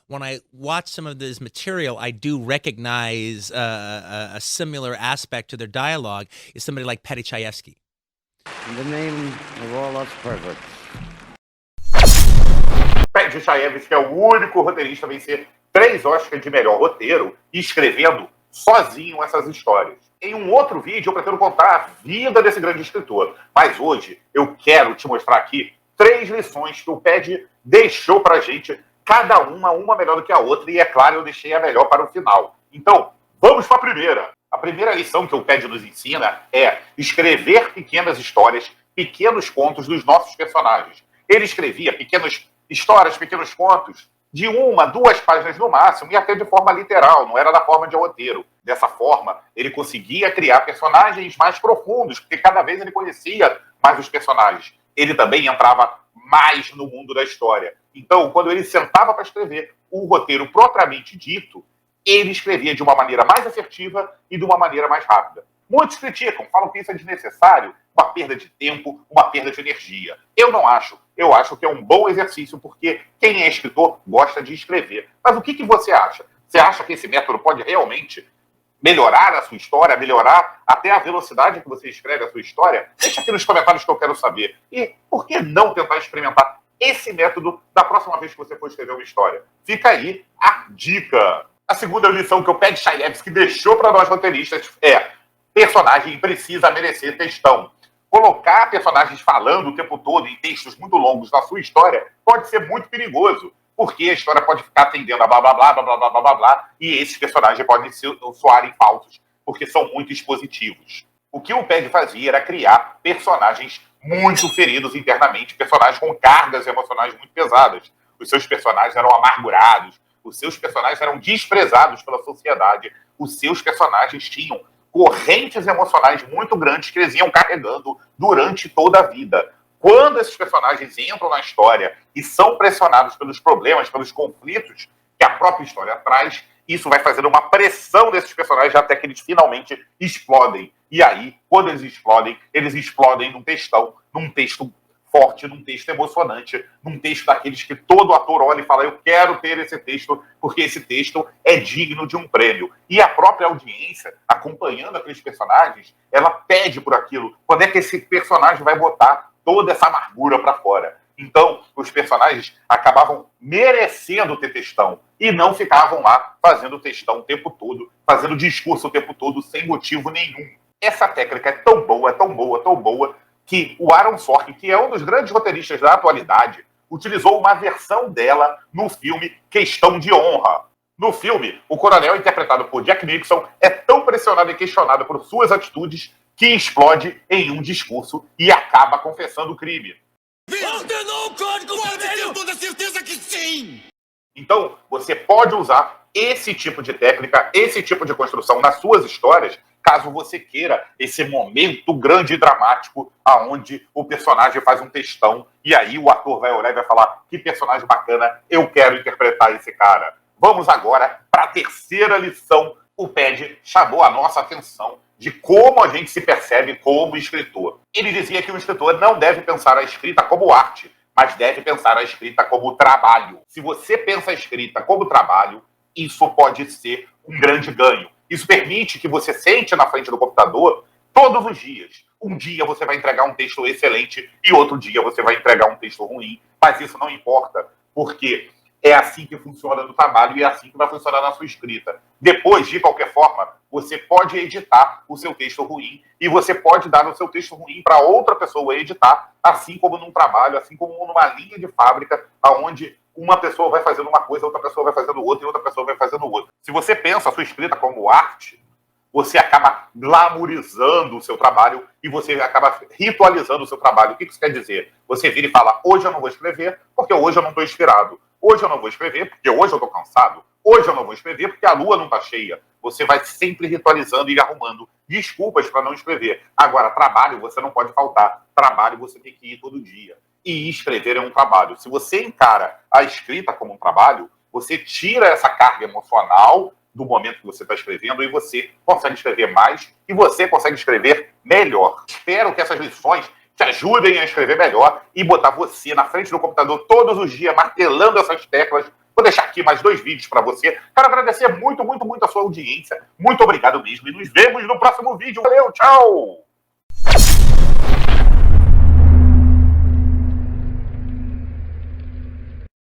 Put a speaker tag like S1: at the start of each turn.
S1: when I watch some of this material, I do recognize a similar aspect to their dialogue is somebody like Paddy Chayefsky.
S2: In the name of all us perverts.
S3: Paddy Chayefsky é o único roteirista a vencer 3 Oscars de melhor roteiro e escrevendo sozinho essas histórias. Em um outro vídeo eu pretendo contar a vida desse grande escritor, mas hoje eu quero te mostrar aqui 3 lições que o Paddy deixou pra gente, cada uma melhor do que a outra, e é claro, eu deixei a melhor para o final. Então, vamos para a primeira. A primeira lição que o Paddy nos ensina é escrever pequenas histórias, pequenos contos dos nossos personagens. Ele escrevia pequenas histórias, pequenos contos, de 1, 2 páginas no máximo, e até de forma literal, não era da forma de roteiro. Dessa forma, ele conseguia criar personagens mais profundos, porque cada vez ele conhecia mais os personagens. Ele também entrava mais no mundo da história. Então, quando ele sentava para escrever o roteiro propriamente dito, ele escrevia de uma maneira mais assertiva e de uma maneira mais rápida. Muitos criticam, falam que isso é desnecessário, uma perda de tempo, uma perda de energia. Eu não acho. Eu acho que é um bom exercício, porque quem é escritor gosta de escrever. Mas o que você acha? Você acha que esse método pode realmente melhorar a sua história, melhorar até a velocidade que você escreve a sua história? Deixa aqui nos comentários que eu quero saber. E por que não tentar experimentar esse método da próxima vez que você for escrever uma história? Fica aí a dica. A segunda lição que o Paddy Chayefsky deixou para nós roteiristas é: personagem precisa merecer textão. Colocar personagens falando o tempo todo em textos muito longos na sua história pode ser muito perigoso, porque a história pode ficar tendendo a blá, blá, blá, blá, blá, blá, blá, blá, blá, e esses personagens podem soarem falsos, porque são muito expositivos. O que o Paddy fazia era criar personagens muito feridos internamente, personagens com cargas emocionais muito pesadas. Os seus personagens eram amargurados, os seus personagens eram desprezados pela sociedade, os seus personagens tinham correntes emocionais muito grandes que eles iam carregando durante toda a vida. Quando esses personagens entram na história e são pressionados pelos problemas, pelos conflitos que a própria história traz, isso vai fazendo uma pressão desses personagens até que eles finalmente explodem. E aí, quando eles explodem num textão, num texto forte, num texto emocionante, num texto daqueles que todo ator olha e fala: eu quero ter esse texto, porque esse texto é digno de um prêmio. E a própria audiência, acompanhando aqueles personagens, ela pede por aquilo. Quando é que esse personagem vai botar toda essa amargura para fora? Então, os personagens acabavam merecendo ter textão e não ficavam lá fazendo textão o tempo todo, fazendo discurso o tempo todo, sem motivo nenhum. Essa técnica é tão boa, tão boa, tão boa, que o Aaron Sorkin, que é um dos grandes roteiristas da atualidade, utilizou uma versão dela no filme Questão de Honra. No filme, o coronel, interpretado por Jack Nicholson, é tão pressionado e questionado por suas atitudes que explode em um discurso e acaba confessando o crime.
S4: Ordenou o código vermelho! Eu tenho toda certeza que sim!
S3: Então, você pode usar esse tipo de técnica, esse tipo de construção nas suas histórias, caso você queira esse momento grande e dramático aonde o personagem faz um textão e aí o ator vai olhar e vai falar: que personagem bacana, eu quero interpretar esse cara. Vamos agora para a terceira lição. O Paddy chamou a nossa atenção de como a gente se percebe como escritor. Ele dizia que o escritor não deve pensar a escrita como arte, mas deve pensar a escrita como trabalho. Se você pensa a escrita como trabalho, isso pode ser um grande ganho. Isso permite que você sente na frente do computador todos os dias. Um dia você vai entregar um texto excelente e outro dia você vai entregar um texto ruim. Mas isso não importa, porque é assim que funciona no trabalho e é assim que vai funcionar na sua escrita. Depois, de qualquer forma, você pode editar o seu texto ruim e você pode dar o seu texto ruim para outra pessoa editar, assim como num trabalho, assim como numa linha de fábrica, onde uma pessoa vai fazendo uma coisa, outra pessoa vai fazendo outra e outra pessoa vai fazendo outra. Se você pensa a sua escrita como arte, você acaba glamourizando o seu trabalho e você acaba ritualizando o seu trabalho. O que isso quer dizer? Você vira e fala: hoje eu não vou escrever porque hoje eu não estou inspirado. Hoje eu não vou escrever porque hoje eu estou cansado. Hoje eu não vou escrever porque a lua não está cheia. Você vai sempre ritualizando e arrumando desculpas para não escrever. Agora, trabalho você não pode faltar. Trabalho você tem que ir todo dia. E escrever é um trabalho. Se você encara a escrita como um trabalho, você tira essa carga emocional do momento que você está escrevendo e você consegue escrever mais e você consegue escrever melhor. Espero que essas lições te ajudem a escrever melhor e botar você na frente do computador todos os dias, martelando essas teclas Vou deixar aqui mais 2 vídeos para você. Quero agradecer muito, muito, muito a sua audiência. Muito obrigado mesmo. E nos vemos no próximo vídeo. Valeu, tchau!